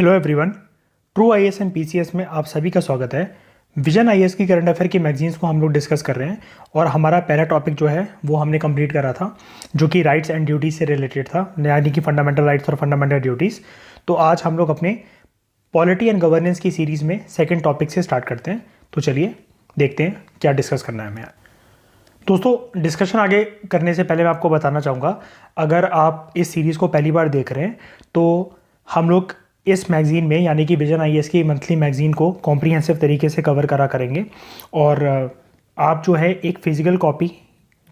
Hello everyone. True IAS and PCS में आप सभी का स्वागत है। विजन आईएएस की करंट अफेयर की मैगजीन्स को हम लोग डिस्कस कर रहे हैं और हमारा पहला टॉपिक जो है वो हमने कंप्लीट करा था, जो कि राइट्स एंड ड्यूटीज़ से रिलेटेड था, यानी कि फंडामेंटल राइट्स और फंडामेंटल ड्यूटीज़। तो आज हम लोग अपने पॉलिटी एंड गवर्नेंस की सीरीज़ में सेकेंड टॉपिक से स्टार्ट करते हैं। तो चलिए देखते हैं क्या डिस्कस करना है हमें। दोस्तों, डिस्कशन आगे करने से पहले मैं आपको बताना चाहूँगा, अगर आप इस सीरीज़ को पहली बार देख रहे हैं तो हम लोग इस मैगज़ीन में यानी कि विजन आईएएस की मंथली मैगज़ीन को कॉम्प्रिहेंसिव तरीके से कवर करा करेंगे। और आप जो है एक फ़िज़िकल कॉपी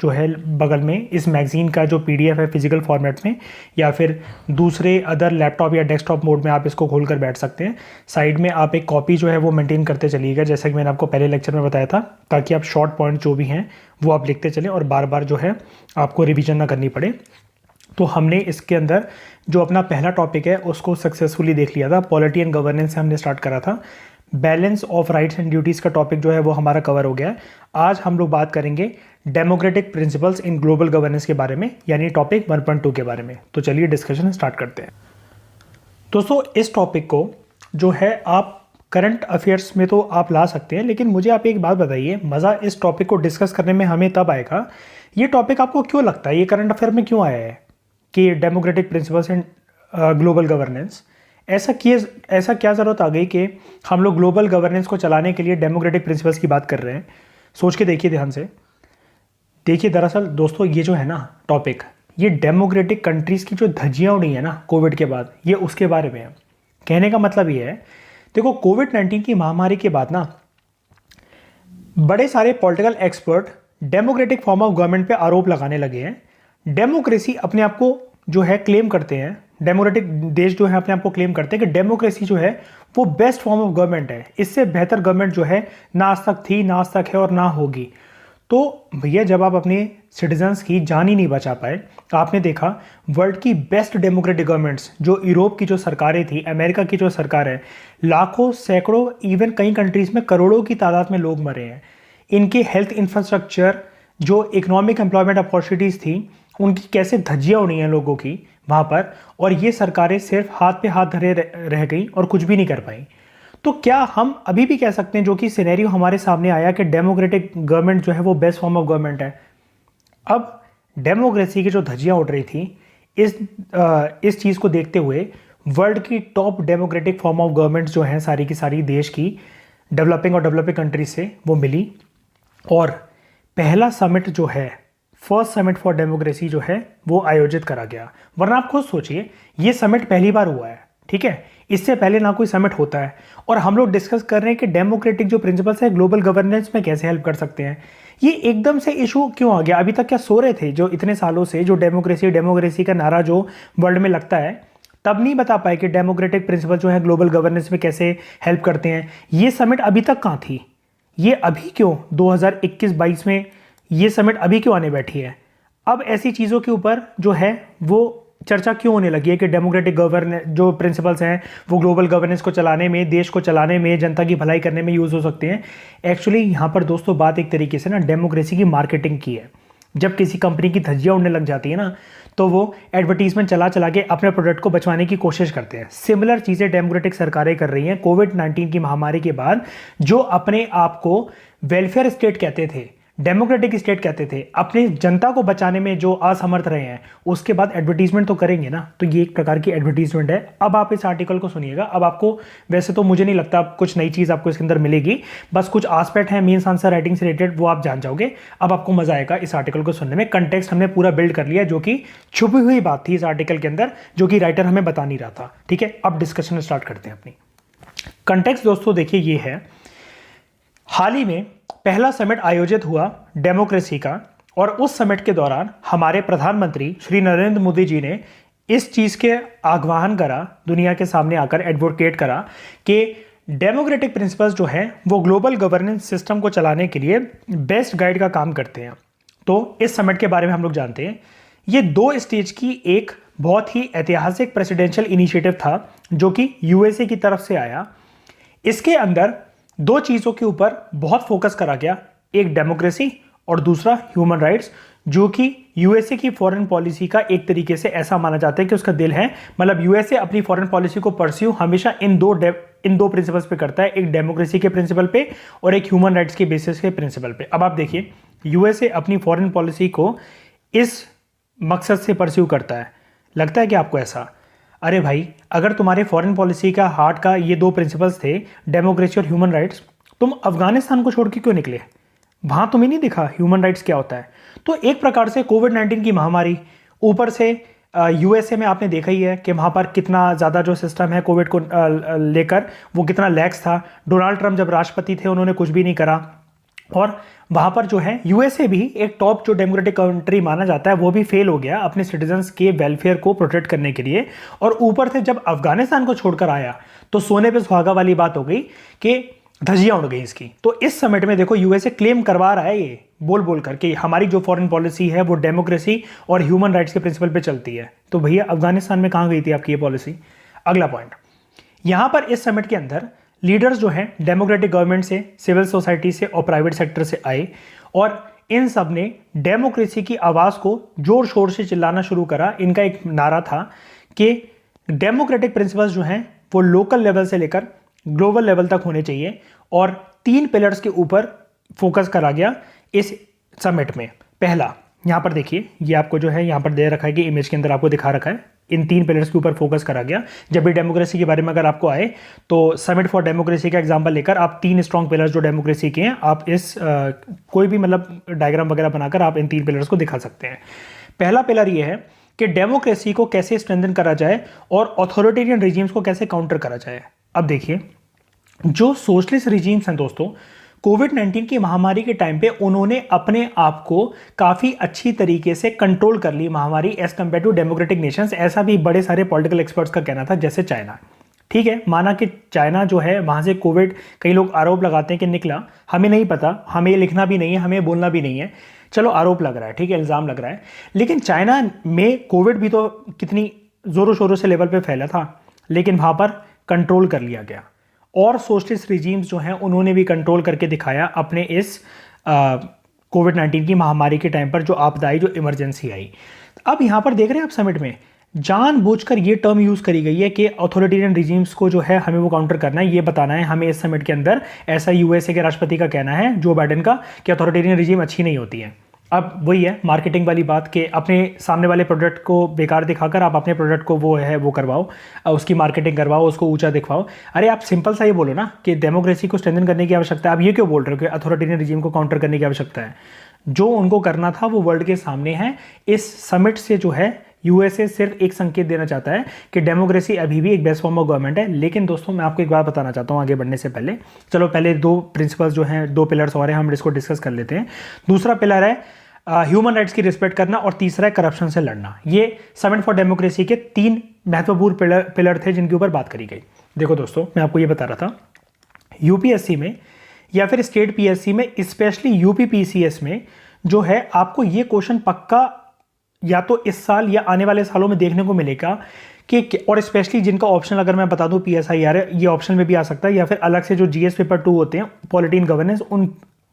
जो है बगल में इस मैगज़ीन का जो पीडीएफ है फ़िज़िकल फॉर्मेट में, या फिर दूसरे अदर लैपटॉप या डेस्कटॉप मोड में आप इसको खोल कर बैठ सकते हैं। साइड में आप एक कॉपी जो है वो मेंटेन करते चलिएगा, जैसा कि मैंने आपको पहले लेक्चर में बताया था, ताकि आप शॉर्ट पॉइंट जो भी हैं वो आप लिखते चलें और बार बार जो है आपको रिविज़न ना करनी पड़े। तो हमने इसके अंदर जो अपना पहला टॉपिक है उसको सक्सेसफुली देख लिया था। पॉलिटी एंड गवर्नेंस से हमने स्टार्ट करा था। Balance of rights and duties का टॉपिक जो है वो हमारा कवर हो गया है। आज हम लोग बात करेंगे democratic principles in global governance के बारे में, यानी टॉपिक 1.2 के बारे में। तो चलिए डिस्कशन स्टार्ट करते हैं। दोस्तों, इस टॉपिक को जो है आप करंट अफेयर्स में तो आप ला सकते हैं, लेकिन मुझे आप एक बात बताइए, मज़ा इस टॉपिक को डिस्कस करने में हमें तब आएगा, ये टॉपिक आपको क्यों लगता है, ये करंट अफेयर में क्यों आया है कि democratic principles and global governance. ऐसा क्या ज़रूरत आ गई कि हम लोग ग्लोबल गवर्नेंस को चलाने के लिए डेमोक्रेटिक प्रिंसिपल्स की बात कर रहे हैं। सोच के देखिए, ध्यान से देखिए। दरअसल दोस्तों, ये जो है ना टॉपिक, ये डेमोक्रेटिक कंट्रीज़ की जो धज्जियाँ उड़ी है ना कोविड के बाद, ये उसके बारे में है। कहने का मतलब ये है, देखो कोविड-19 की महामारी के बाद ना बड़े सारे political expert democratic form of government पे आरोप लगाने लगे हैं। डेमोक्रेसी अपने आप को जो है क्लेम करते हैं, डेमोक्रेटिक देश जो है अपने आप को क्लेम करते हैं कि डेमोक्रेसी जो है वो बेस्ट फॉर्म ऑफ गवर्नमेंट है, इससे बेहतर गवर्नमेंट जो है ना आज तक थी, ना आज तक है और ना होगी। तो भैया, जब आप अपने सिटीजन्स की जान ही नहीं बचा पाए, आपने देखा वर्ल्ड की बेस्ट डेमोक्रेटिक गवर्नमेंट्स, जो यूरोप की जो सरकारें थी, अमेरिका की जो सरकार है, लाखों, सैकड़ों, इवन कई कंट्रीज़ में करोड़ों की तादाद में लोग मरे हैं। इनके हेल्थ इंफ्रास्ट्रक्चर, जो इकोनॉमिक एम्प्लॉयमेंट अपॉर्चुनिटीज़ थी, उनकी कैसे धज्जियाँ उड़ी हैं लोगों की वहाँ पर, और ये सरकारें सिर्फ हाथ पे हाथ धरे रह गई और कुछ भी नहीं कर पाई। तो क्या हम अभी भी कह सकते हैं, जो कि सिनेरियो हमारे सामने आया, कि डेमोक्रेटिक गवर्नमेंट जो है वो बेस्ट फॉर्म ऑफ गवर्नमेंट है? अब डेमोक्रेसी की जो धज्जियाँ उड़ रही थी, इस चीज़ को देखते हुए वर्ल्ड की top democratic form of government जो हैं सारी की सारी देश की डेवलपिंग और डेवलपिंग कंट्रीज से वो मिली, और पहला समिट जो है, फर्स्ट समिट फॉर डेमोक्रेसी जो है वो आयोजित करा गया। वरना आप खुद सोचिए, ये समिट पहली बार हुआ है, ठीक है, इससे पहले ना कोई समिट होता है, और हम लोग डिस्कस कर रहे हैं कि डेमोक्रेटिक जो प्रिंसिपल्स है ग्लोबल गवर्नेंस में कैसे हेल्प कर सकते हैं। ये एकदम से इशू क्यों आ गया? अभी तक क्या सो रहे थे जो इतने सालों से जो डेमोक्रेसी का नारा जो वर्ल्ड में लगता है, तब नहीं बता पाए कि डेमोक्रेटिक प्रिंसिपल जो है ग्लोबल गवर्नेंस में कैसे हेल्प करते हैं? ये समिट अभी तक कहाँ थी? ये अभी क्यों 2021-22 में ये समिट अभी क्यों आने बैठी है? अब ऐसी चीज़ों के ऊपर जो है वो चर्चा क्यों होने लगी है कि डेमोक्रेटिक जो प्रिंसिपल्स हैं वो ग्लोबल गवर्नेंस को चलाने में, देश को चलाने में, जनता की भलाई करने में यूज़ हो सकते हैं। एक्चुअली यहाँ पर दोस्तों बात एक तरीके से ना डेमोक्रेसी की मार्केटिंग की है। जब किसी कंपनी की धज्जियाँ उड़ने लग जाती है ना, तो वो एडवर्टीजमेंट चला चला के अपने प्रोडक्ट को बचवाने की कोशिश करते हैं। सिमिलर चीज़ें डेमोक्रेटिक सरकारें कर रही हैं कोविड-19 की महामारी के बाद। जो अपने आप को वेलफेयर स्टेट कहते थे, डेमोक्रेटिक स्टेट कहते थे, अपनी जनता को बचाने में जो असमर्थ रहे हैं, उसके बाद एडवर्टीजमेंट तो करेंगे ना। तो ये एक प्रकार की एडवर्टीजमेंट है। अब आप इस आर्टिकल को सुनिएगा। अब आपको, वैसे तो मुझे नहीं लगता कुछ नई चीज़ आपको इसके अंदर मिलेगी, बस कुछ एस्पेक्ट है मेंस आंसर राइटिंग से रिलेटेड, वो आप जान जाओगे। अब आपको मजा आएगा इस आर्टिकल को सुनने में। कंटेक्स्ट हमने पूरा बिल्ड कर लिया, जो कि छुपी हुई बात थी इस आर्टिकल के अंदर, जो कि राइटर हमें बता नहीं रहा था। ठीक है, अब डिस्कशन स्टार्ट करते हैं अपनी। कंटेक्स्ट दोस्तों देखिए, ये है, हाल ही में पहला समिट आयोजित हुआ डेमोक्रेसी का, और उस समिट के दौरान हमारे प्रधानमंत्री श्री नरेंद्र मोदी जी ने इस चीज़ के आह्वान करा, दुनिया के सामने आकर एडवोकेट करा कि डेमोक्रेटिक प्रिंसिपल्स जो हैं वो ग्लोबल गवर्नेंस सिस्टम को चलाने के लिए बेस्ट गाइड का काम करते हैं। तो इस समिट के बारे में हम लोग जानते हैं, ये 2 स्टेज की एक बहुत ही ऐतिहासिक प्रेसिडेंशियल इनिशिएटिव था, जो कि यूएसए की तरफ से आया। इसके अंदर 2 चीज़ों के ऊपर बहुत फोकस करा गया, एक डेमोक्रेसी और दूसरा ह्यूमन राइट्स, जो कि यूएसए की फॉरेन पॉलिसी का एक तरीके से ऐसा माना जाता है कि उसका दिल है। मतलब यूएसए अपनी फॉरेन पॉलिसी को परस्यू हमेशा इन दो प्रिंसिपल्स पे करता है, एक डेमोक्रेसी के प्रिंसिपल पे और एक ह्यूमन राइट्स के बेसिस के प्रिंसिपल पे। अब आप देखिए, यूएसए अपनी फॉरेन पॉलिसी को इस मकसद से परस्यू करता है। लगता है कि आपको ऐसा, अरे भाई अगर तुम्हारे फॉरेन पॉलिसी का हार्ट का ये दो प्रिंसिपल्स थे, डेमोक्रेसी और ह्यूमन राइट्स, तुम अफगानिस्तान को छोड़ के क्यों निकले? वहां तुम्हें नहीं दिखा ह्यूमन राइट्स क्या होता है? तो एक प्रकार से कोविड-19 की महामारी, ऊपर से यूएसए में आपने देखा ही है कि वहां पर कितना ज़्यादा जो सिस्टम है कोविड को लेकर वो कितना लैक्स था। डोनाल्ड ट्रंप जब राष्ट्रपति थे उन्होंने कुछ भी नहीं करा, और वहां पर जो है यूएसए भी एक टॉप जो डेमोक्रेटिक कंट्री माना जाता है वो भी फेल हो गया अपने सिटीजन्स के वेलफेयर को प्रोटेक्ट करने के लिए। और ऊपर से जब अफगानिस्तान को छोड़कर आया तो सोने पे सुहागा वाली बात हो गई कि धज्जियां उड़ गई इसकी। तो इस समिट में देखो यूएसए क्लेम करवा रहा है, ये बोल बोल कर कि हमारी जो फॉरेन पॉलिसी है वो डेमोक्रेसी और ह्यूमन राइट्स के प्रिंसिपल पे चलती है। तो भैया अफगानिस्तान में कहां गई थी आपकी ये पॉलिसी? अगला पॉइंट, यहां पर इस समिट के अंदर लीडर्स जो हैं डेमोक्रेटिक गवर्नमेंट से, सिविल सोसाइटी से और प्राइवेट सेक्टर से आए, और इन सब ने डेमोक्रेसी की आवाज़ को जोर शोर से चिल्लाना शुरू करा। इनका एक नारा था कि डेमोक्रेटिक प्रिंसिपल्स जो हैं वो लोकल लेवल से लेकर ग्लोबल लेवल तक होने चाहिए, और 3 पिलर्स के ऊपर फोकस करा गया इस समिट में। पहला, यहां पर देखिए, ये आपको जो है यहां पर दे रखा है कि इमेज के अंदर आपको दिखा रखा है, इन 3 पिलर्स के ऊपर फोकस करा गया। जब भी डेमोक्रेसी के बारे में अगर आपको आए तो समिट फॉर डेमोक्रेसी का एग्जांपल लेकर आप 3 स्ट्रॉन्ग पिलर्स जो डेमोक्रेसी के हैं, आप इस कोई भी मतलब डायग्राम वगैरह बनाकर आप इन 3 पिलर्स को दिखा सकते हैं। पहला पिलर ये है कि डेमोक्रेसी को कैसे स्ट्रेंथन करा जाए और ऑथोरिटेरियन रिजीम्स को कैसे काउंटर करा जाए। अब देखिए, जो सोशलिस्ट रिजीम्स हैं दोस्तों, कोविड-19 की महामारी के टाइम पे उन्होंने अपने आप को काफ़ी अच्छी तरीके से कंट्रोल कर ली महामारी as compare to democratic nations. ऐसा भी बड़े सारे पॉलिटिकल एक्सपर्ट्स का कहना था, जैसे चाइना। ठीक है, माना कि चाइना जो है वहाँ से कोविड, कई लोग आरोप लगाते हैं कि निकला, हमें नहीं पता, हमें लिखना भी नहीं है, हमें बोलना भी नहीं है, चलो आरोप लग रहा है, ठीक है, इल्ज़ाम लग रहा है। लेकिन चाइना में कोविड भी तो कितनी ज़ोरों शोरों से लेवल पर फैला था, लेकिन वहाँ पर कंट्रोल कर लिया गया। और सोशलिस्ट रिजीम्स जो हैं उन्होंने भी कंट्रोल करके दिखाया अपने इस कोविड-19 की महामारी के टाइम पर जो आपदा आई, जो इमरजेंसी आई। अब यहाँ पर देख रहे हैं आप समिट में जानबूझकर ये टर्म यूज़ करी गई है कि अथॉरिटेरियन रिजीम्स को जो है हमें वो काउंटर करना है, ये बताना है हमें इस समिट के अंदर। ऐसा यूएसए के राष्ट्रपति का कहना है, जो बाइडेन का, कि अथॉरिटेरियन रिजीम अच्छी नहीं होती है। अब वही है मार्केटिंग वाली बात कि अपने सामने वाले प्रोडक्ट को बेकार दिखाकर आप अपने प्रोडक्ट को वो करवाओ, उसकी मार्केटिंग करवाओ, उसको ऊंचा दिखवाओ। अरे आप सिंपल सा ये बोलो ना कि डेमोक्रेसी को स्ट्रेंथन करने की आवश्यकता है। आप ये क्यों बोल रहे हो कि अथॉरिटेरियन रिजीम को काउंटर करने की आवश्यकता है? जो उनको करना था वो वर्ल्ड के सामने है। इस समिट से जो है यूएसए सिर्फ एक संकेत देना चाहता है कि डेमोक्रेसी अभी भी एक बेस्ट फॉर्म ऑफ गवर्नमेंट है। लेकिन दोस्तों मैं आपको एक बात बताना चाहता हूँ आगे बढ़ने से पहले। चलो पहले 2 प्रिंसिपल्स जो हैं, 2 पिलर्स और हैं, हम इसको डिस्कस कर लेते हैं। दूसरा पिलर है ह्यूमन राइट्स की रिस्पेक्ट करना, और तीसरा है करप्शन से लड़ना। ये समिट फॉर डेमोक्रेसी के 3 महत्वपूर्ण पिलर थे जिनके ऊपर बात करी गई। देखो दोस्तों, मैं आपको ये बता रहा था, यूपीएससी में या फिर स्टेट पीएससी में, स्पेशली यूपी पीसीएस में जो है, आपको ये क्वेश्चन पक्का या तो इस साल या आने वाले सालों में देखने को मिलेगा कि, और स्पेशली जिनका ऑप्शन अगर मैं बता दूं पीएसआईआर, ये ऑप्शन में भी आ सकता है, या फिर अलग से जो जीएस पेपर 2 होते हैं, पॉलिटी इन गवर्नेंस,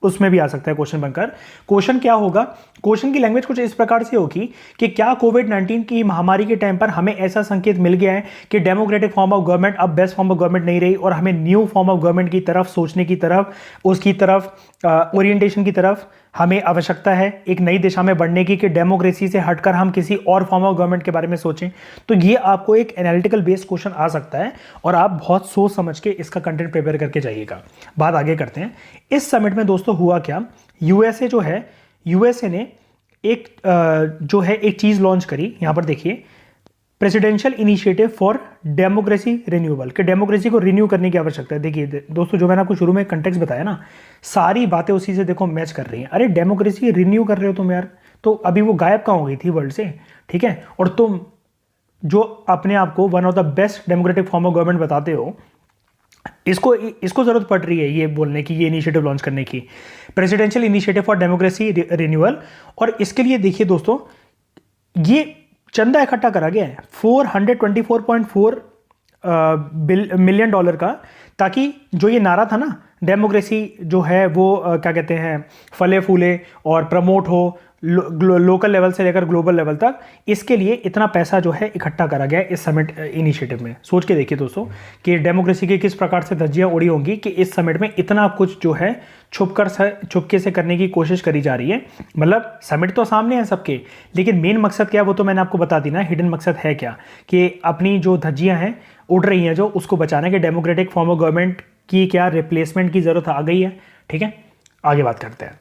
उसमें भी आ सकता है क्वेश्चन बनकर। क्वेश्चन क्या होगा? क्वेश्चन की लैंग्वेज कुछ इस प्रकार से होगी कि क्या कोविड-19 की महामारी के टाइम पर हमें ऐसा संकेत मिल गया है कि डेमोक्रेटिक फॉर्म ऑफ गवर्नमेंट अब बेस्ट फॉर्म ऑफ गवर्नमेंट नहीं रही, और हमें न्यू फॉर्म ऑफ गवर्नमेंट की तरफ सोचने की तरफ, उसकी तरफ ओरिएंटेशन की तरफ हमें आवश्यकता है, एक नई दिशा में बढ़ने की, कि डेमोक्रेसी से हटकर हम किसी और फॉर्म ऑफ गवर्नमेंट के बारे में सोचें। तो ये आपको एक एनालिटिकल बेस्ड क्वेश्चन आ सकता है, और आप बहुत सोच समझ के इसका कंटेंट प्रिपेयर करके जाइएगा। बात आगे करते हैं। इस समिट में दोस्तों हुआ क्या, यूएसए जो है, यूएसए ने एक जो है एक चीज लॉन्च करी। यहां पर देखिए, presidential initiative for democracy renewal, कि डेमोक्रेसी को रिन्यू करने की आवश्यकता है। देखिए दोस्तों, जो मैंने आपको शुरू में कंटेक्स्ट बताया ना, सारी बातें उसी से देखो मैच कर रही हैं। अरे डेमोक्रेसी रिन्यू कर रहे हो तुम यार, तो अभी वो गायब कहाँ हो गई थी वर्ल्ड से, ठीक है? और तुम जो अपने आप को one of the best democratic form of government बताते हो, इसको जरूरत पड़ रही है ये बोलने की, ये इनिशिएटिव लॉन्च करने की, presidential initiative for democracy renewal. और इसके लिए देखिए दोस्तों, ये चंदा इकट्ठा करा गया है, $424.4 मिलियन डॉलर का, ताकि जो ये नारा था ना, डेमोक्रेसी जो है वो क्या कहते हैं, फले फूले और प्रमोट हो लोकल लेवल से लेकर ग्लोबल लेवल तक, इसके लिए इतना पैसा जो है इकट्ठा करा गया इस समिट इनिशिएटिव में। सोच के देखिए दोस्तों कि डेमोक्रेसी की किस प्रकार से धज्जियां उड़ी होंगी कि इस समिट में इतना कुछ जो है छुपके से करने की कोशिश करी जा रही है। मतलब समिट तो सामने है सबके, लेकिन मेन मकसद क्या है वो तो मैंने आपको बता दी ना, हिडन मकसद है क्या, कि अपनी जो धज्जियां हैं उड़ रही हैं जो, उसको बचाने के डेमोक्रेटिक फॉर्म ऑफ गवर्नमेंट की क्या रिप्लेसमेंट की जरूरत आ गई है। ठीक है, आगे बात करते हैं।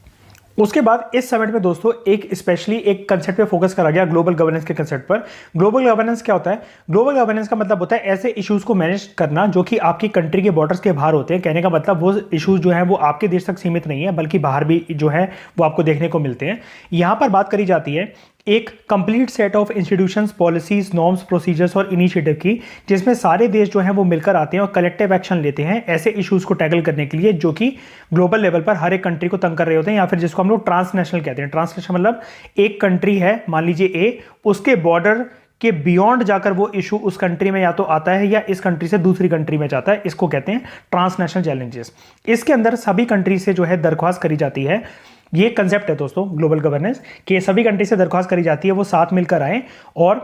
उसके बाद इस समिट में दोस्तों एक स्पेशली एक कंसेप्ट पे फोकस करा गया, ग्लोबल गवर्नेंस के कंसेप्ट पर। ग्लोबल गवर्नेंस क्या होता है? ग्लोबल गवर्नेंस का मतलब होता है ऐसे इश्यूज को मैनेज करना जो कि आपकी कंट्री के बॉर्डर्स के बाहर होते हैं। कहने का मतलब वो इश्यूज जो है वो आपके देश तक सीमित नहीं है, बल्कि बाहर भी जो है वो आपको देखने को मिलते हैं। यहां पर बात करी जाती है एक complete set of institutions, policies, norms, procedures और इनिशिएटिव की, जिसमें सारे देश जो हैं वो मिलकर आते हैं और कलेक्टिव एक्शन लेते हैं ऐसे इश्यूज को टैकल करने के लिए जो कि ग्लोबल लेवल पर हर एक कंट्री को तंग कर रहे होते हैं, या फिर जिसको हम लोग ट्रांसनेशनल कहते हैं। ट्रांसनेशनल मतलब एक कंट्री है, मान लीजिए ए, उसके बॉर्डर के बियॉन्ड जाकर वो इशू उस कंट्री में या तो आता है या इस कंट्री से दूसरी कंट्री में जाता है, इसको कहते हैं ट्रांसनेशनल चैलेंजेस। इसके अंदर सभी कंट्री से जो है दरख्वास्त करी जाती है। ये कंसेप्ट है दोस्तों ग्लोबल गवर्नेंस, कि सभी कंट्री से दरख्वास्त करी जाती है वो साथ मिलकर आए और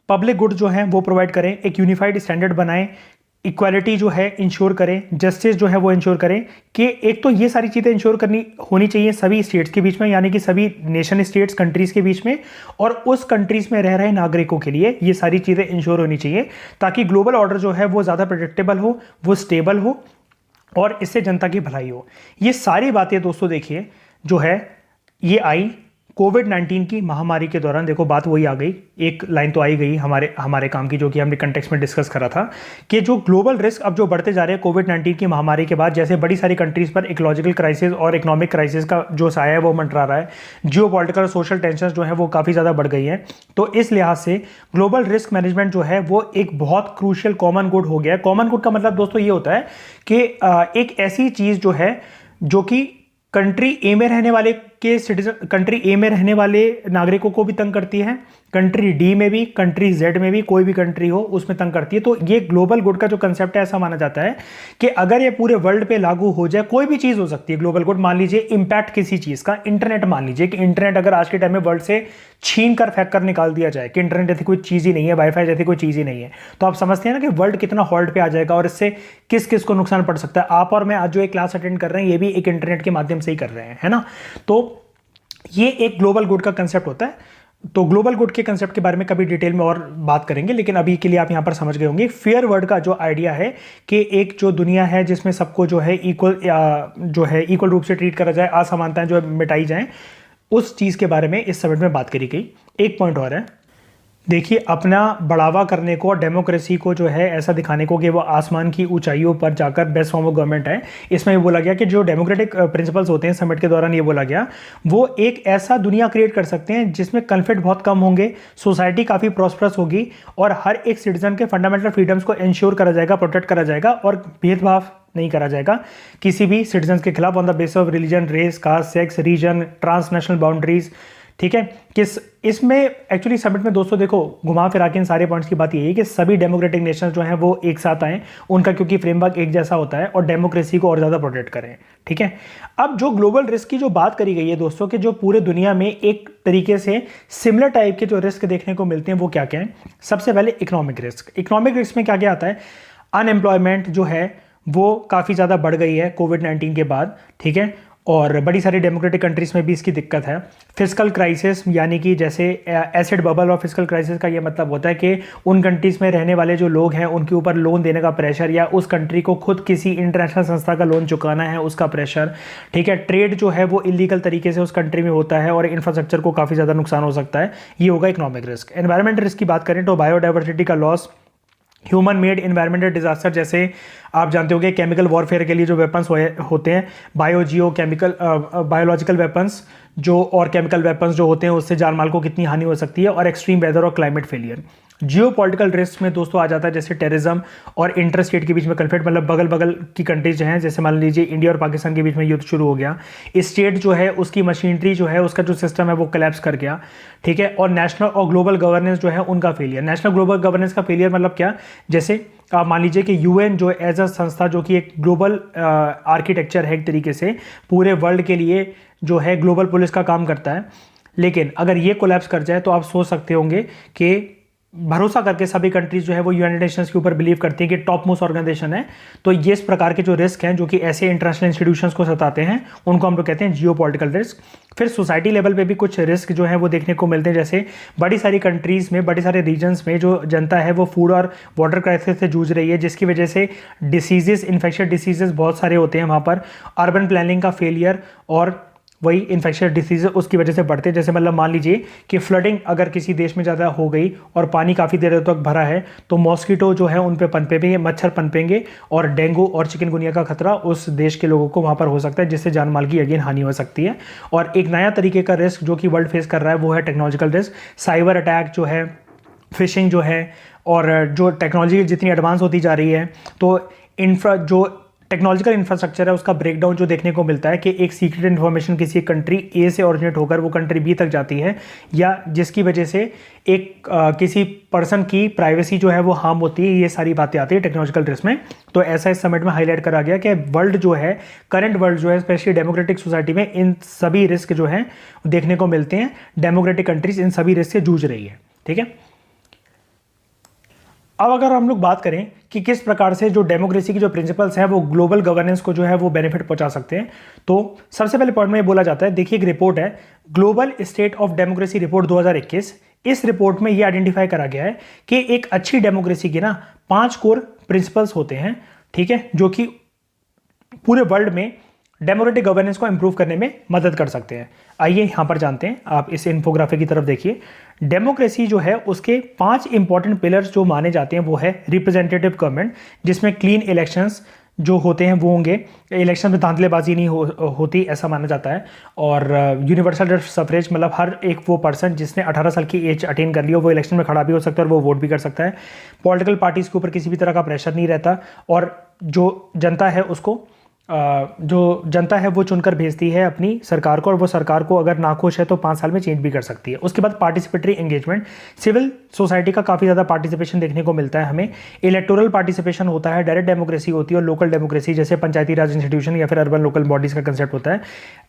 पब्लिक गुड जो है वो प्रोवाइड करें, एक यूनिफाइड स्टैंडर्ड बनाएं, इक्वालिटी जो है इंश्योर करें, जस्टिस जो है वो इंश्योर करें, कि एक तो ये सारी चीज़ें इंश्योर करनी होनी चाहिए सभी स्टेट्स के बीच में, यानी कि सभी नेशन स्टेट्स कंट्रीज़ के बीच में, और उस कंट्रीज़ में रह रहे नागरिकों के लिए ये सारी चीज़ें इंश्योर होनी चाहिए, ताकि ग्लोबल ऑर्डर जो है वो ज़्यादा प्रेडिक्टेबल हो, वो स्टेबल हो और इससे जनता की भलाई हो। ये सारी बातें दोस्तों देखिए जो है ये आई कोविड-19 की महामारी के दौरान। देखो बात वही आ गई, एक लाइन तो आई गई हमारे काम की, जो कि हमने कंटेक्स्ट में डिस्कस करा था, कि जो ग्लोबल रिस्क अब जो बढ़ते जा रहे हैं कोविड-19 की महामारी के बाद, जैसे बड़ी सारी कंट्रीज पर इकोलॉजिकल क्राइसिस और इकोनॉमिक क्राइसिस का जो साया है वो मंडरा रहा है, जियोपॉलिटिकल और सोशल टेंशन जो है वो काफ़ी ज़्यादा बढ़ गई है। तो इस लिहाज से ग्लोबल रिस्क मैनेजमेंट जो है वो एक बहुत क्रूशियल कॉमन गुड हो गया है। कॉमन गुड का मतलब दोस्तों ये होता है कि एक ऐसी चीज़ जो है जो कि कंट्री ए में रहने वाले के सिटीजन, कंट्री ए में रहने वाले नागरिकों को भी तंग करती है, कंट्री डी में भी, कंट्री जेड में भी, कोई भी कंट्री हो उसमें तंग करती है। तो ये ग्लोबल गुड का जो कंसेप्ट है ऐसा माना जाता है कि अगर ये पूरे वर्ल्ड पे लागू हो जाए, कोई भी चीज़ हो सकती है ग्लोबल गुड। मान लीजिए इंपैक्ट किसी चीज़ का, इंटरनेट, मान लीजिए कि इंटरनेट अगर आज के टाइम में वर्ल्ड से छीन कर फेंक कर निकाल दिया जाए कि इंटरनेट जैसी कोई चीज़ ही नहीं है, वाईफाई जैसी कोई चीज़ ही नहीं है, तो आप समझते हैं ना कि वर्ल्ड कितना हॉल्ट पे आ जाएगा और इससे किस किस को नुकसान पड़ सकता है। आप और मैं आज जो एक क्लास अटेंड कर रहे हैं ये भी एक इंटरनेट के माध्यम से ही कर रहे हैं, है ना। तो ये एक ग्लोबल गुड का कंसेप्ट होता है। तो ग्लोबल गुड के कंसेप्ट के बारे में कभी डिटेल में और बात करेंगे, लेकिन अभी के लिए आप यहां पर समझ गए होंगे फेयर वर्ल्ड का जो आइडिया है कि एक जो दुनिया है जिसमें सबको जो है इक्वल रूप से ट्रीट करा जाए, असमानताएं जो है मिटाई जाएं, उस चीज़ के बारे में इस समिट में बात करी गई। एक पॉइंट और है, देखिए अपना बढ़ावा करने को, डेमोक्रेसी को जो है ऐसा दिखाने को कि वो आसमान की ऊंचाइयों पर जाकर बेस्ट फॉर्म ऑफ गवर्नमेंट है। इसमें ये बोला गया कि जो डेमोक्रेटिक प्रिंसिपल्स होते हैं समिट के दौरान, ये बोला गया वो एक ऐसा दुनिया क्रिएट कर सकते हैं जिसमें कन्फ्लिक्ट बहुत कम होंगे, सोसाइटी काफ़ी प्रॉस्परस होगी और हर एक सिटीजन के फंडामेंटल फ्रीडम्स को इंश्योर करा जाएगा, प्रोटेक्ट करा जाएगा और भेदभाव नहीं करा जाएगा किसी भी सिटीजन के खिलाफ on the basis of religion, race, caste, sex, region, transnational boundaries. ठीक है, किस इसमें एक्चुअली समिट में दोस्तों देखो घुमा फिरा के इन सारे पॉइंट्स की बात यही है कि सभी डेमोक्रेटिक नेशन जो हैं वो एक साथ आए, उनका क्योंकि फ्रेमवर्क एक जैसा होता है और डेमोक्रेसी को और ज़्यादा प्रोटेक्ट करें। ठीक है, अब जो ग्लोबल रिस्क की जो बात करी गई है दोस्तों, कि जो पूरे दुनिया में एक तरीके से सिमिलर टाइप के जो रिस्क देखने को मिलते हैं वो क्या क्या है। सबसे पहले इकोनॉमिक रिस्क। इकोनॉमिक रिस्क में क्या क्या आता है? अनएम्प्लॉयमेंट जो है वो काफ़ी ज़्यादा बढ़ गई है कोविड-19 के बाद। ठीक है, और बड़ी सारी डेमोक्रेटिक कंट्रीज़ में भी इसकी दिक्कत है। फिस्कल क्राइसिस, यानी कि जैसे एसिड बबल और फिस्कल क्राइसिस का ये मतलब होता है कि उन कंट्रीज़ में रहने वाले जो लोग हैं उनके ऊपर लोन देने का प्रेशर, या उस कंट्री को खुद किसी इंटरनेशनल संस्था का लोन चुकाना है उसका प्रेशर। ठीक है, ट्रेड जो है वो इलीगल तरीके से उस कंट्री में होता है और इंफ्रास्ट्रक्चर को काफ़ी ज़्यादा नुकसान हो सकता है। ये होगा इकोनॉमिक रिस्क। एनवायरमेंट रिस्क की बात करें तो बायोडाइवर्सिटी का loss, human made environmental disaster, जैसे आप जानते होंगे केमिकल वॉरफेयर के लिए जो वेपन्स होते हैं, बायोलॉजिकल वेपन्स जो और केमिकल वेपन्स जो होते हैं उससे जान माल को कितनी हानि हो सकती है, और एक्सट्रीम वेदर और क्लाइमेट फेलियर। जियोपॉलिटिकल रिस्क में दोस्तों आ जाता है जैसे टेररिज्म और इंटर स्टेट के बीच में कन्फ्लिक्ट, मतलब बगल बगल की कंट्रीज हैं, जैसे मान लीजिए इंडिया और पाकिस्तान के बीच में युद्ध शुरू हो गया, स्टेट जो है उसकी मशीनरी जो है उसका जो सिस्टम है वो कोलैप्स कर गया। ठीक है, और नेशनल और ग्लोबल गवर्नेंस जो है उनका फेलियर। नेशनल ग्लोबल गवर्नेंस का फेलियर मतलब क्या? जैसे आप मान लीजिए कि यूएन जो एज अ संस्था जो कि एक ग्लोबल आर्किटेक्चर है, एक तरीके से पूरे वर्ल्ड के लिए जो है ग्लोबल पुलिस का काम करता है, लेकिन अगर ये कोलैप्स कर जाए तो आप सोच सकते होंगे कि भरोसा करके सभी कंट्रीज जो है वो यूनाइटेड नेशंस के ऊपर बिलीव करती हैं कि टॉप मोस्ट ऑर्गेनाइजेशन है। तो ये इस प्रकार के जो रिस्क हैं जो कि ऐसे इंटरनेशनल इंस्टीट्यूशंस को सताते हैं, उनको हम लोग कहते हैं जियोपॉलिटिकल रिस्क। फिर सोसाइटी लेवल पे भी कुछ रिस्क जो है वो देखने को मिलते हैं, जैसे बड़ी सारी कंट्रीज में, बड़े सारे रीजन्स में जो जनता है वो फूड और वाटर क्राइसिस से जूझ रही है, जिसकी वजह से डिसीजेस, इन्फेक्शियस डिसीजेस बहुत सारे होते हैं वहाँ पर। अर्बन प्लानिंग का फेलियर और वही इन्फेक्शियस डिसीज उसकी वजह से बढ़ते हैं। जैसे मतलब मान लीजिए कि फ्लडिंग अगर किसी देश में ज़्यादा हो गई और पानी काफ़ी देर तक भरा है, तो मॉस्किटो जो है उन पे पनपेंगे, मच्छर पनपेंगे और डेंगू और चिकनगुनिया का खतरा उस देश के लोगों को वहाँ पर हो सकता है, जिससे जान माल की अगेन हानि हो सकती है। और एक नया तरीके का रिस्क जो कि वर्ल्ड फेस कर रहा है वो है टेक्नोलॉजिकल रिस्क। साइबर अटैक जो है, फिशिंग जो है, और जो टेक्नोलॉजी जितनी एडवांस होती जा रही है तो जो टेक्नोलॉजिकल इंफ्रास्ट्रक्चर है उसका ब्रेकडाउन जो देखने को मिलता है कि एक सीक्रेट इन्फॉर्मेशन किसी कंट्री ए से ओरिजिनेट होकर वो कंट्री बी तक जाती है, या जिसकी वजह से एक किसी पर्सन की प्राइवेसी जो है वो हार्म होती है, ये सारी बातें आती है टेक्नोलॉजिकल रिस्क में। तो ऐसा इस समिट में हाईलाइट करा गया कि वर्ल्ड जो है, करंट वर्ल्ड जो है, स्पेशली डेमोक्रेटिक सोसाइटी में इन सभी रिस्क जो है देखने को मिलते हैं। डेमोक्रेटिक कंट्रीज इन सभी रिस्क से जूझ रही है। ठीक है, अब अगर हम लोग बात करें कि किस प्रकार से जो डेमोक्रेसी की जो प्रिंसिपल्स हैं वो ग्लोबल गवर्नेंस को जो है वो बेनिफिट पहुंचा सकते हैं, तो सबसे पहले पॉइंट में ये बोला जाता है, देखिए एक रिपोर्ट है global state of democracy report 2021। इस रिपोर्ट में ये आइडेंटिफाई करा गया है कि एक अच्छी डेमोक्रेसी के ना 5 कोर प्रिंसिपल्स होते हैं, ठीक है, जो कि पूरे वर्ल्ड में डेमोक्रेटिक गवर्नेंस को इंप्रूव करने में मदद कर सकते हैं। आइए यहां पर जानते हैं, आप इस इन्फोग्राफी की तरफ देखिए। डेमोक्रेसी जो है उसके 5 इंपॉर्टेंट पिलर्स जो माने जाते हैं वो है रिप्रेजेंटेटिव गवर्नमेंट, जिसमें क्लीन इलेक्शंस जो होते हैं वो होंगे, इलेक्शन में धांधलेबाजी नहीं होती ऐसा माना जाता है, और यूनिवर्सल सफरेज, मतलब हर एक वो पर्सन जिसने 18 साल की एज अटेन कर ली हो वो इलेक्शन में खड़ा भी हो सकता है और वो वोट भी कर सकता है। पॉलिटिकल पार्टीज के ऊपर किसी भी तरह का प्रेशर नहीं रहता, और जो जनता है वो चुनकर भेजती है अपनी सरकार को, और वो सरकार को अगर नाखुश है तो 5 साल में चेंज भी कर सकती है। उसके बाद पार्टिसिपेटरी एंगेजमेंट, सिविल सोसाइटी का काफ़ी ज़्यादा पार्टिसिपेशन देखने को मिलता है हमें। इलेक्टोरल पार्टिसिपेशन होता है, डायरेक्ट डेमोक्रेसी होती है, और लोकल डेमोक्रेसी जैसे पंचायती राज इंस्टीट्यूशन या फिर अर्बन लोकल बॉडीज़ का कंसेप्ट होता है।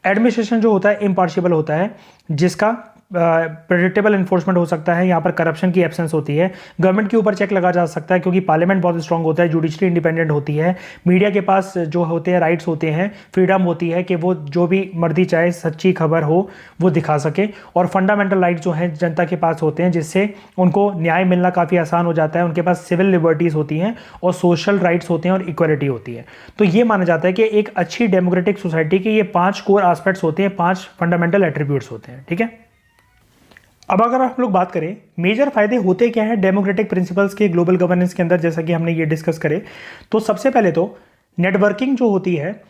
एडमिनिस्ट्रेशन जो होता है इम्पार्शियल होता है, जिसका प्रेडिक्टेबल इन्फोर्समेंट हो सकता है, यहाँ पर करप्शन की एब्सेंस होती है, गवर्नमेंट के ऊपर चेक लगा जा सकता है क्योंकि पार्लियामेंट बहुत स्ट्रांग होता है, जुडिशरी इंडिपेंडेंट होती है, मीडिया के पास जो होते हैं राइट्स होते हैं, फ्रीडम होती है कि वो जो भी मर्जी चाहे सच्ची खबर हो वो दिखा सके, और फंडामेंटल राइट्स जो हैं जनता के पास होते हैं जिससे उनको न्याय मिलना काफ़ी आसान हो जाता है, उनके पास सिविल लिबर्टीज़ होती हैं और सोशल राइट्स होते हैं और इक्वलिटी होती है। तो ये माना जाता है कि एक अच्छी डेमोक्रेटिक सोसाइटी के ये 5 कोर एस्पेक्ट्स होते हैं, 5 फंडामेंटल एट्रीब्यूट्स होते हैं। ठीक है, अब अगर हम लोग बात करें मेजर फायदे होते क्या है डेमोक्रेटिक प्रिंसिपल्स के ग्लोबल गवर्नेंस के अंदर, जैसा कि हमने ये डिस्कस करे, तो सबसे पहले तो नेटवर्किंग जो होती है,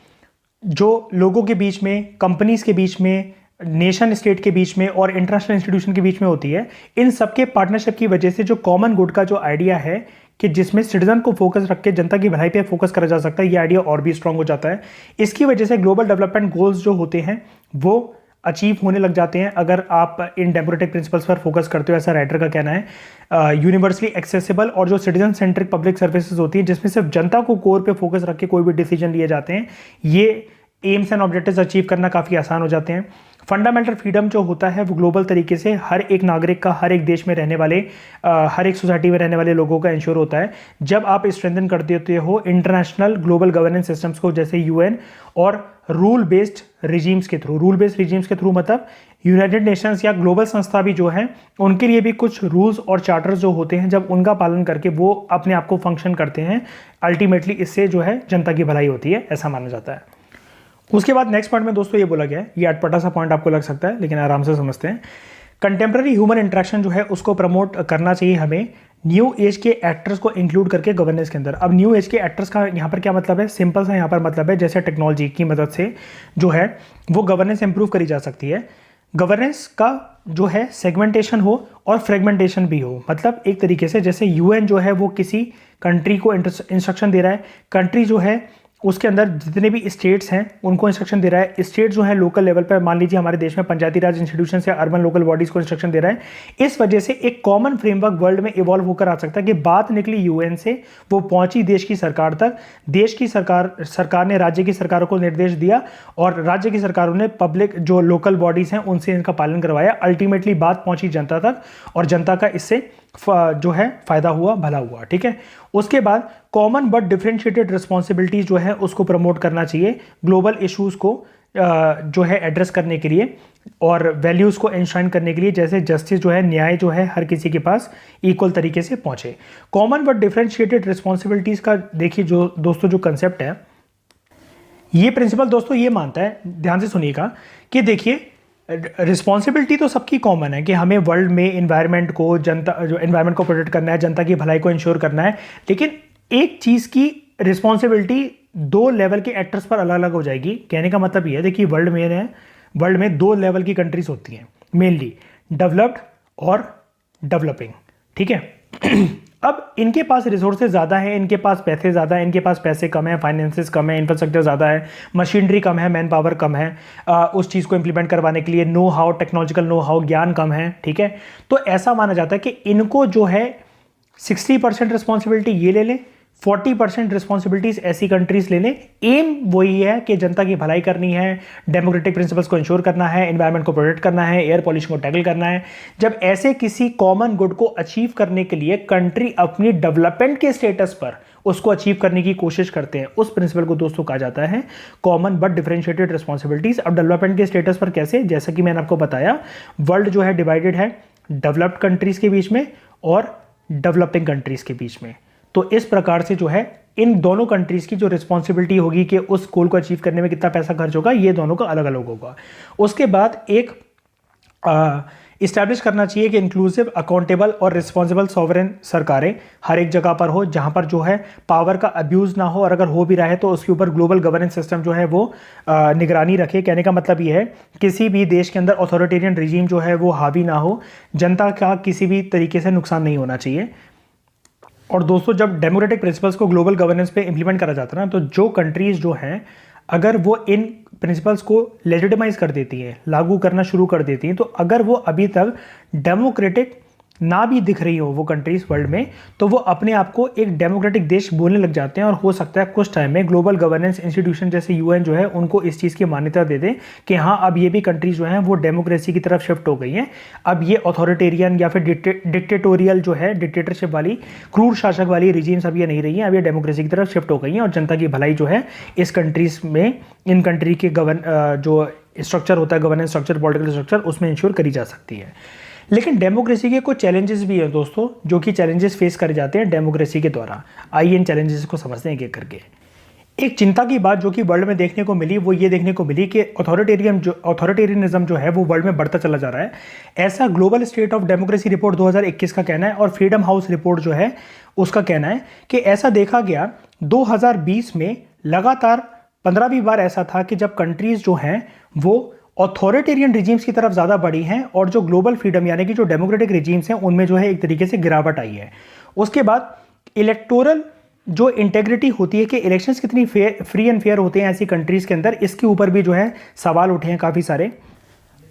जो लोगों के बीच में, कंपनीज के बीच में, नेशन स्टेट के बीच में और इंटरनेशनल इंस्टीट्यूशन के बीच में होती है, इन सबके पार्टनरशिप की वजह से जो कॉमन गुड का जो आइडिया है कि जिसमें सिटीजन को फोकस रख के जनता की भलाई पे फोकस करा जा सकता है, ये आइडिया और भी स्ट्रांग हो जाता है। इसकी वजह से ग्लोबल डेवलपमेंट गोल्स जो होते हैं वो अचीव होने लग जाते हैं अगर आप इन डेमोक्रेटिक प्रिंसिपल्स पर फोकस करते हो, ऐसा राइटर का कहना है। यूनिवर्सली एक्सेसिबल और जो सिटीजन सेंट्रिक पब्लिक सर्विसेज होती है जिसमें सिर्फ जनता को कोर पे फोकस रख के कोई भी डिसीजन लिए जाते हैं, ये एम्स एंड ऑब्जेक्टिव्स अचीव करना काफ़ी आसान हो जाते हैं। फंडामेंटल फ्रीडम जो होता है वो ग्लोबल तरीके से हर एक नागरिक का, हर एक देश में रहने वाले, हर एक सोसाइटी में रहने वाले लोगों का इंश्योर होता है जब आप स्ट्रेंथन कर देते हो इंटरनेशनल ग्लोबल गवर्नेंस सिस्टम्स को, जैसे यूएन और रूल बेस्ड रिजीम्स के थ्रू। रूल बेस्ड रिजीम्स के थ्रू मतलब यूनाइटेड नेशंस या ग्लोबल संस्था भी जो है उनके लिए भी कुछ रूल्स और चार्टर्स जो होते हैं, जब उनका पालन करके वो अपने आप को फंक्शन करते हैं, अल्टीमेटली इससे जो है जनता की भलाई होती है, ऐसा माना जाता है। उसके बाद नेक्स्ट पॉइंट में दोस्तों ये बोला गया है, ये अटपटा सा पॉइंट आपको लग सकता है लेकिन आराम से समझते हैं। कंटेम्प्रेरी ह्यूमन इंटरेक्शन जो है उसको प्रमोट करना चाहिए हमें, न्यू एज के एक्टर्स को इंक्लूड करके गवर्नेंस के अंदर। अब न्यू एज के एक्टर्स का यहाँ पर क्या मतलब है, सिंपल सा यहाँ पर मतलब है जैसे टेक्नोलॉजी की मदद से जो है वो गवर्नेंस इंप्रूव करी जा सकती है। गवर्नेंस का जो है सेगमेंटेशन हो और फ्रेगमेंटेशन भी हो, मतलब एक तरीके से जैसे यूएन जो है वो किसी कंट्री को इंस्ट्रक्शन दे रहा है, कंट्री जो है उसके अंदर जितने भी स्टेट्स हैं उनको इंस्ट्रक्शन दे रहा है। स्टेट जो है लोकल लेवल पर, मान लीजिए हमारे देश में पंचायती राज इंस्टीट्यूशन या अर्बन लोकल बॉडीज को इंस्ट्रक्शन दे रहा है। इस वजह से एक कॉमन फ्रेमवर्क वर्ल्ड में इवॉल्व होकर आ सकता है कि बात निकली यूएन से, वो पहुंची देश की सरकार तक, देश की सरकार ने राज्य की सरकारों को निर्देश दिया और राज्य की सरकारों ने पब्लिक जो लोकल बॉडीज हैं उनसे इनका पालन करवाया। अल्टीमेटली बात पहुंची जनता तक और जनता का इससे जो है फायदा हुआ, भला हुआ। ठीक है, उसके बाद कॉमन बट डिफरेंशिएटेड रिस्पॉन्सिबिलिटीज जो है उसको प्रमोट करना चाहिए ग्लोबल इश्यूज को जो है एड्रेस करने के लिए और वैल्यूज को एंश्राइन करने के लिए, जैसे जस्टिस जो है, न्याय जो है हर किसी के पास इक्वल तरीके से पहुंचे। कॉमन बट डिफरेंशिएटेड रिस्पॉन्सिबिलिटीज का देखिए जो दोस्तों जो कंसेप्ट है, ये प्रिंसिपल दोस्तों ये मानता है, ध्यान से सुनिएगा, कि देखिए रिस्पॉन्सिबिलिटी तो सबकी कॉमन है कि हमें वर्ल्ड में एनवायरनमेंट को, जनता जो एनवायरनमेंट को प्रोटेक्ट करना है, जनता की भलाई को इंश्योर करना है। लेकिन एक चीज़ की रिस्पॉन्सिबिलिटी दो लेवल के एक्टर्स पर अलग अलग हो जाएगी। कहने का मतलब ये है, देखिए वर्ल्ड में दो लेवल की कंट्रीज होती हैं मेनली, डेवलप्ड और डेवलपिंग। ठीक है अब इनके पास रिसोर्सेज ज़्यादा हैं, इनके पास पैसे ज़्यादा हैं, इनके पास पैसे कम है, फाइनेंसेस कम है, इंफ्रास्ट्रक्चर ज़्यादा है, मशीनरी कम है, मैन पावर कम है, उस चीज़ को इंप्लीमेंट करवाने के लिए know how, technological know how, ज्ञान कम है। ठीक है, तो ऐसा माना जाता है कि इनको जो है 60% रिस्पॉन्सिबिलिटी ये ले लें, 40% रिस्पॉन्सिबिलिटीज ऐसी कंट्रीज ले लें। एम वही है कि जनता की भलाई करनी है, डेमोक्रेटिक प्रिंसिपल्स को इंश्योर करना है, एनवायरनमेंट को प्रोटेक्ट करना है, एयर पॉल्यूशन को टैकल करना है। जब ऐसे किसी कॉमन गुड को अचीव करने के लिए कंट्री अपनी डेवलपमेंट के स्टेटस पर उसको अचीव करने की कोशिश करते हैं, उस प्रिंसिपल को दोस्तों कहा जाता है कॉमन बट डिफरेंशिएटेड रिस्पॉन्सिबिलिटीज। अब डेवलपमेंट के स्टेटस पर कैसे, जैसा कि मैंने आपको बताया, वर्ल्ड जो है डिवाइडेड है डेवलप्ड कंट्रीज के बीच में और डेवलपिंग कंट्रीज के बीच में। तो इस प्रकार से जो है इन दोनों कंट्रीज की जो रिस्पॉन्सिबिलिटी होगी कि उस गोल को अचीव करने में कितना पैसा खर्च होगा, ये दोनों का अलग अलग होगा। उसके बाद एक इस्टेब्लिश करना चाहिए कि इंक्लूसिव, अकाउंटेबल और रिस्पॉन्सिबल सॉवरेन सरकारें हर एक जगह पर हो, जहां पर जो है पावर का अब्यूज ना हो, और अगर हो भी रहा है तो उसके ऊपर ग्लोबल गवर्नेंस सिस्टम जो है वो निगरानी रखे। कहने का मतलब ये है किसी भी देश के अंदर अथॉरिटेरियन रिजीम जो है वो हावी ना हो, जनता का किसी भी तरीके से नुकसान नहीं होना चाहिए। और दोस्तों जब डेमोक्रेटिक प्रिंसिपल्स को ग्लोबल गवर्नेंस पे इंप्लीमेंट करा जाता है ना, तो जो कंट्रीज जो हैं अगर वो इन प्रिंसिपल्स को लेजिटिमाइज कर देती हैं, लागू करना शुरू कर देती हैं, तो अगर वो अभी तक डेमोक्रेटिक ना भी दिख रही हो वो कंट्रीज वर्ल्ड में, तो वो अपने आप को एक डेमोक्रेटिक देश बोलने लग जाते हैं और हो सकता है कुछ टाइम में ग्लोबल गवर्नेंस इंस्टीट्यूशन जैसे यूएन जो है उनको इस चीज़ की मान्यता दे दें कि हाँ अब ये भी कंट्रीज जो हैं वो डेमोक्रेसी की तरफ शिफ्ट हो गई हैं। अब ये अथॉरिटेरियन या फिर डिक्टेटोरियल जो है, डिक्टेटरशिप वाली, क्रूर शासक वाली रिजीम्स अब ये नहीं रही हैं, अब ये डेमोक्रेसी की तरफ शिफ्ट हो गई हैं और जनता की भलाई जो है इस कंट्रीज में, इन कंट्री के जो स्ट्रक्चर होता है, गवर्नेंस स्ट्रक्चर, पॉलिटिकल स्ट्रक्चर, उसमें इंश्योर करी जा सकती है। लेकिन डेमोक्रेसी के कुछ चैलेंजेस भी हैं दोस्तों, जो कि चैलेंजेस फेस करे जाते हैं डेमोक्रेसी के द्वारा। आइए इन चैलेंजेस को समझते हैं एक-एक करके। एक चिंता की बात जो कि वर्ल्ड में देखने को मिली वो ये देखने को मिली कि अथॉरिटेरियनिज्म जो है वो वर्ल्ड में बढ़ता चला जा रहा है। ऐसा global state of democracy report 2021 का कहना है और फ्रीडम हाउस रिपोर्ट जो है उसका कहना है कि ऐसा देखा गया 2020 में लगातार 15वीं बार ऐसा था कि जब कंट्रीज जो हैं वो ऑथोरिटेरियन रिजीम्स की तरफ ज़्यादा बढ़ी हैं और जो ग्लोबल फ्रीडम यानी कि जो डेमोक्रेटिक रिजीम्स हैं उनमें जो है एक तरीके से गिरावट आई है। उसके बाद इलेक्टोरल जो इंटेग्रिटी होती है कि इलेक्शंस कितनी फ्री एंड फेयर होते हैं ऐसी कंट्रीज़ के अंदर, इसके ऊपर भी जो है सवाल उठे हैं काफ़ी सारे।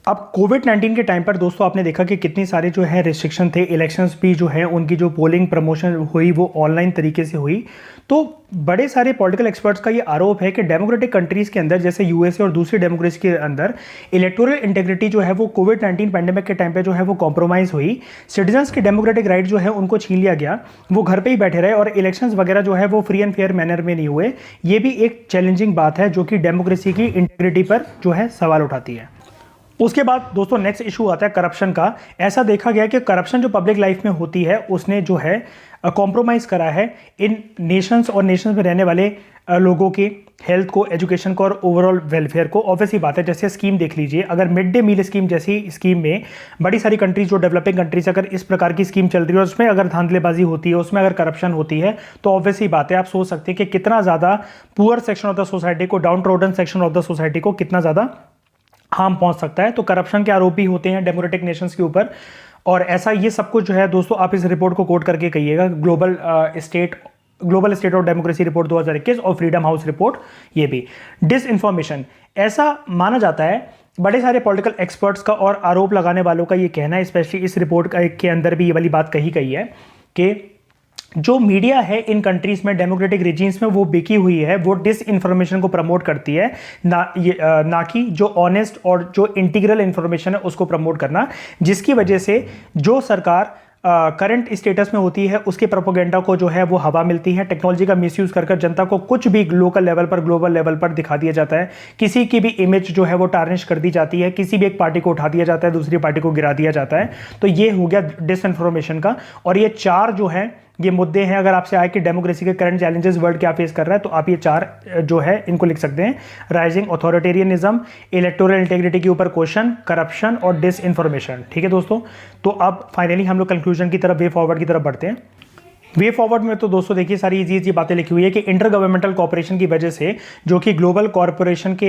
अब कोविड-19 के टाइम पर दोस्तों आपने देखा कि कितनी सारे जो है रिस्ट्रिक्शन थे, इलेक्शंस भी जो है उनकी जो पोलिंग प्रमोशन हुई वो ऑनलाइन तरीके से हुई। तो बड़े सारे पॉलिटिकल एक्सपर्ट्स का ये आरोप है कि डेमोक्रेटिक कंट्रीज के अंदर जैसे यूएसए और दूसरी डेमोक्रेसी के अंदर इलेक्टोरल इंटेग्रिटी जो है वो कोविड-19 पैंडेमिक के टाइम पे जो है वो कॉम्प्रोमाइज़ हुई। सिटीजन्स के डेमोक्रेटिक राइट जो है उनको छीन लिया गया, वो घर पर ही बैठे रहे और इलेक्शंस वगैरह जो है वो फ्री एंड फेयर मैनर में नहीं हुए। ये भी एक चैलेंजिंग बात है जो कि डेमोक्रेसी की इंटेग्रिटी पर जो है सवाल उठाती है। उसके बाद दोस्तों नेक्स्ट इशू आता है करप्शन का। ऐसा देखा गया कि करप्शन जो पब्लिक लाइफ में होती है उसने जो है कॉम्प्रोमाइज़ करा है इन नेशंस और नेशंस में रहने वाले लोगों के हेल्थ को, एजुकेशन को और ओवरऑल वेलफेयर को। ऑब्वियसली बात है, जैसे स्कीम देख लीजिए, अगर मिड डे मील स्कीम जैसी स्कीम में बड़ी सारी कंट्रीज जो डेवलपिंग कंट्रीज अगर इस प्रकार की स्कीम चल रही है और उसमें अगर धांधलेबाजी होती है, उसमें अगर करप्शन होती है, तो ऑब्वियसली बात है आप सोच सकते हैं कि कितना ज़्यादा poor section of the society को, down trodden section of the society को कितना ज़्यादा हार्म पहुंच सकता है। तो करप्शन के आरोपी होते हैं डेमोक्रेटिक नेशंस के ऊपर। और ऐसा ये सब कुछ जो है दोस्तों आप इस रिपोर्ट को कोट करके कहिएगा, global state global state of democracy report 2021 और फ्रीडम हाउस रिपोर्ट ये भी। डिस इन्फॉर्मेशन, ऐसा माना जाता है, बड़े सारे पॉलिटिकल एक्सपर्ट्स का और आरोप लगाने वालों का ये कहना है, स्पेशली इस रिपोर्ट के अंदर भी ये वाली बात कही गई है कि जो मीडिया है इन कंट्रीज में, डेमोक्रेटिक रिजीम्स में, वो बिकी हुई है, वो डिस इन्फॉर्मेशन को प्रमोट करती है, ना कि जो ऑनेस्ट और जो इंटीग्रल इन्फॉर्मेशन है उसको प्रमोट करना, जिसकी वजह से जो सरकार करंट स्टेटस में होती है उसके प्रोपेगेंडा को जो है वो हवा मिलती है। टेक्नोलॉजी का मिसयूज कर जनता को कुछ भी लोकल लेवल पर, ग्लोबल लेवल पर दिखा दिया जाता है, किसी की भी इमेज जो है वो टार्निश कर दी जाती है, किसी भी एक पार्टी को उठा दिया जाता है, दूसरी पार्टी को गिरा दिया जाता है। तो ये हो गया डिसइंफॉर्मेशन का। और ये 4 जो है ये मुद्दे हैं, अगर आपसे आए कि डेमोक्रेसी के करंट चैलेंजेस वर्ल्ड क्या फेस कर रहा है, तो आप ये 4 जो है इनको लिख सकते हैं। राइजिंग ऑथोरिटेरियनिज्म, इलेक्टोरल इंटेग्रिटी के ऊपर क्वेश्चन, करप्शन और डिस इन्फॉर्मेशन। ठीक है दोस्तों, तो अब फाइनली हम लोग कंक्लूजन की तरफ, वे फॉरवर्ड की तरफ बढ़ते हैं। वे फॉरवर्ड में तो दोस्तों देखिए सारी ये बातें लिखी हुई है कि इंटर गवर्नमेंटल कॉपरेशन की वजह से, जो कि ग्लोबल कॉरपोरेशन के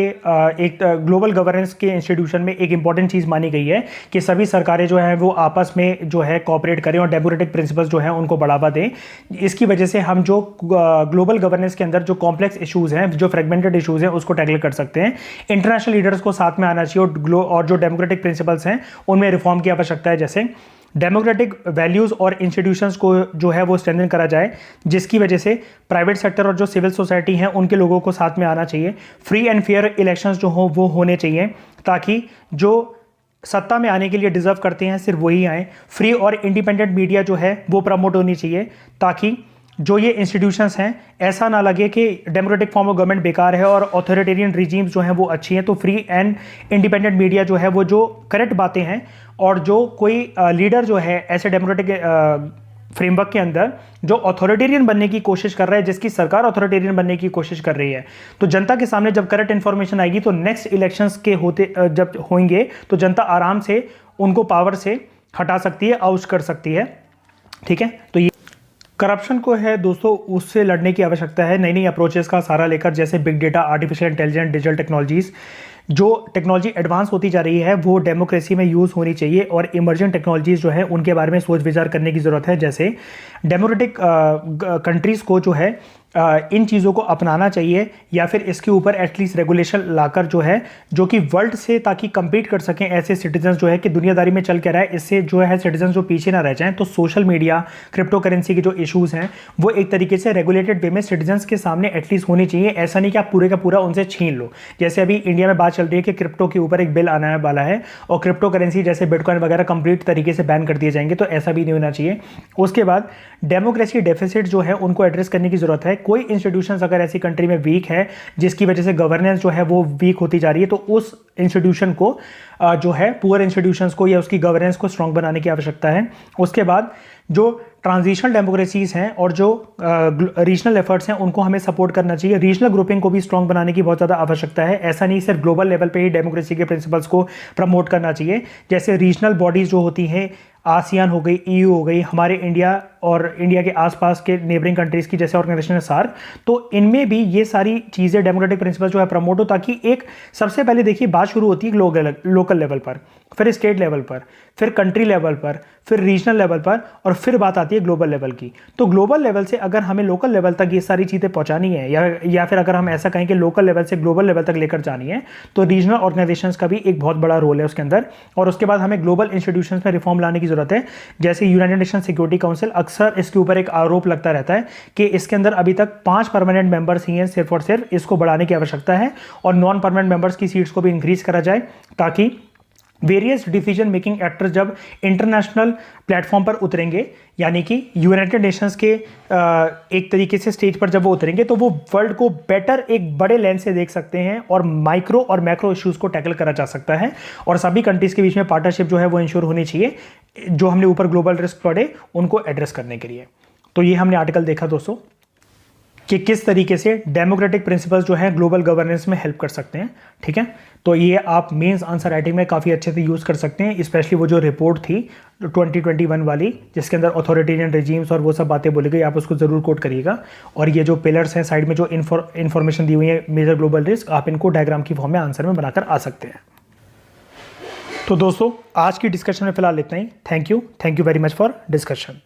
एक ग्लोबल गवर्नेंस के इंस्टीट्यूशन में एक इंपॉर्टेंट चीज़ मानी गई है कि सभी सरकारें जो हैं वो आपस में जो है कॉपरेट करें और डेमोक्रेटिक प्रिंसिपल्स जो हैं उनको बढ़ावा दें। इसकी वजह से हम जो ग्लोबल गवर्नेंस के अंदर जो कॉम्प्लेक्स इशूज़ हैं, जो फ्रेगमेंटेड इशूज़ हैं, उसको टैकल कर सकते हैं। इंटरनेशनल लीडर्स को साथ में आना चाहिए और जो डेमोक्रेटिक प्रिंसिपल्स हैं उनमें रिफॉर्म की आवश्यकता है, जैसे डेमोक्रेटिक वैल्यूज़ और इंस्टीट्यूशंस को जो है वो स्ट्रेंथन करा जाए, जिसकी वजह से प्राइवेट सेक्टर और जो सिविल सोसाइटी हैं उनके लोगों को साथ में आना चाहिए। फ्री एंड फेयर इलेक्शंस जो हो वो होने चाहिए, ताकि जो सत्ता में आने के लिए डिजर्व करते हैं सिर्फ वही आए। फ्री और इंडिपेंडेंट मीडिया जो है वो प्रमोट होनी चाहिए, ताकि जो ये इंस्टीट्यूशंस हैं ऐसा ना लगे कि डेमोक्रेटिक फॉर्म ऑफ गवर्नमेंट बेकार है और ऑथोरिटेरियन रिजीम्स जो हैं वो अच्छी हैं। तो फ्री एंड इंडिपेंडेंट मीडिया जो है वो जो करेक्ट बातें हैं, और जो कोई लीडर जो है ऐसे डेमोक्रेटिक फ्रेमवर्क के अंदर जो ऑथोरिटेरियन बनने की कोशिश कर रहा है, जिसकी सरकार ऑथोरिटेरियन बनने की कोशिश कर रही है, तो जनता के सामने जब करेक्ट इन्फॉर्मेशन आएगी तो नेक्स्ट इलेक्शंस के होते जब होंगे तो जनता आराम से उनको पावर से हटा सकती है, आउट कर सकती है। ठीक है, तो ये करप्शन को है दोस्तों, उससे लड़ने की आवश्यकता है। नई नई अप्रोचेस का सहारा लेकर, जैसे big data, artificial intelligence, digital technologies, जो टेक्नोलॉजी एडवांस होती जा रही है वो डेमोक्रेसी में यूज़ होनी चाहिए, और इमर्जिंग टेक्नोलॉजीज़ जो है उनके बारे में सोच विचार करने की ज़रूरत है। जैसे डेमोक्रेटिक कंट्रीज़ को जो है इन चीज़ों को अपनाना चाहिए, या फिर इसके ऊपर एटलीस्ट रेगुलेशन लाकर जो है, जो कि वर्ल्ड से ताकि compete कर सकें ऐसे सिटीजन्स जो है कि दुनियादारी में चल क्या रहा है, इससे जो है सिटीजन्स जो पीछे ना रह जाएं। तो सोशल मीडिया, क्रिप्टो करेंसी के जो इश्यूज़ हैं वो एक तरीके से रेगुलेटेड वे में सिटीजन्स के सामने एटलीस्ट होनी चाहिए। ऐसा नहीं कि आप पूरे का पूरा उनसे छीन लो। जैसे अभी इंडिया में बात चल रही है कि क्रिप्टो के ऊपर एक बिल आने वाला है और क्रिप्टो करेंसी जैसे बिटकॉइन वगैरह कंप्लीट तरीके से बैन कर दिए जाएंगे, तो ऐसा भी नहीं होना चाहिए। उसके बाद डेमोक्रेसी डेफिसिट जो है उनको एड्रेस करने की जरूरत है। कोई इंस्टीट्यूशन अगर ऐसी कंट्री में वीक है जिसकी वजह से गवर्नेंस जो है वो वीक होती जा रही है, तो उस इंस्टीट्यूशन को जो है पुअर इंस्टीट्यूशंस को या उसकी गवर्नेंस को स्ट्रॉन्ग बनाने की आवश्यकता है। उसके बाद जो ट्रांजिशनल डेमोक्रेसीज हैं और जो रीजनल एफर्ट्स हैं उनको हमें सपोर्ट करना चाहिए। रीजनल ग्रुपिंग को भी स्ट्रॉन्ग बनाने की बहुत ज़्यादा आवश्यकता है। ऐसा नहीं सिर्फ ग्लोबल लेवल पे ही डेमोक्रेसी के प्रिंसिपल्स को प्रमोट करना चाहिए। जैसे रीजनल बॉडीज़ जो होती हैं, आसियान हो गई, EU हो गई, हमारे इंडिया और इंडिया के आसपास के नेबरिंग कंट्रीज़ की जैसे ऑर्गेनाइजेशन है सार्क, तो इनमें भी ये सारी चीज़ें डेमोक्रेटिक प्रिंसिपल जो है प्रमोट हो, ताकि एक सबसे पहले देखिए बात शुरू होती है लोकल लेवल पर, फिर स्टेट लेवल पर, फिर कंट्री लेवल पर, फिर रीजनल लेवल पर, और फिर बात आती है ग्लोबल लेवल की। तो ग्लोबल लेवल से अगर हमें लोकल लेवल तक ये सारी चीज़ें पहुंचानी है, या फिर अगर हम ऐसा कहें कि लोकल लेवल से ग्लोबल लेवल तक लेकर जानी है, तो रीजनल ऑर्गेनाइजेशंस का भी एक बहुत बड़ा रोल है उसके अंदर। और उसके बाद हमें ग्लोबल इंस्टीट्यूशंस में रिफॉर्म लाने की जरूरत है। जैसे यूनाइटेड नेशन सिक्योरिटी काउंसिल, अक्सर इसके ऊपर एक आरोप लगता रहता है कि इसके अंदर अभी तक 5 परमानेंट मेंबर्स ही हैं सिर्फ और सिर्फ, इसको बढ़ाने की आवश्यकता है और नॉन परमानेंट मेंबर्स की सीट्स को भी इंक्रीज करा जाए, ताकि वेरियस डिसीजन मेकिंग एक्टर्स जब इंटरनेशनल प्लेटफॉर्म पर उतरेंगे, यानी कि यूनाइटेड नेशंस के एक तरीके से स्टेज पर जब वो उतरेंगे, तो वो वर्ल्ड को बेटर एक बड़े लेंस से देख सकते हैं और माइक्रो और मैक्रो इश्यूज को टैकल करा जा सकता है। और सभी कंट्रीज के बीच में पार्टनरशिप जो है वो इंश्योर होनी चाहिए, जो हमने ऊपर ग्लोबल रिस्क पढ़े उनको एड्रेस करने के लिए। तो ये हमने आर्टिकल देखा दोस्तों कि किस तरीके से डेमोक्रेटिक प्रिंसिपल्स जो है ग्लोबल गवर्नेंस में हेल्प कर सकते हैं। ठीक है, तो ये आप मेंस आंसर राइटिंग में काफ़ी अच्छे से यूज़ कर सकते हैं, स्पेशली वो जो रिपोर्ट थी 2021 वाली, जिसके अंदर ऑथोरिटेरियन रिजीम्स और वो सब बातें बोली गई, आप उसको ज़रूर कोट करिएगा। और ये जो पिलर्स हैं साइड में जो इन्फॉर्मेशन दी हुई है, मेजर ग्लोबल रिस्क, आप इनको डायग्राम की फॉर्म में आंसर में बनाकर आ सकते हैं। तो दोस्तों आज की डिस्कशन में फिलहाल इतना ही। Thank you very much for discussion.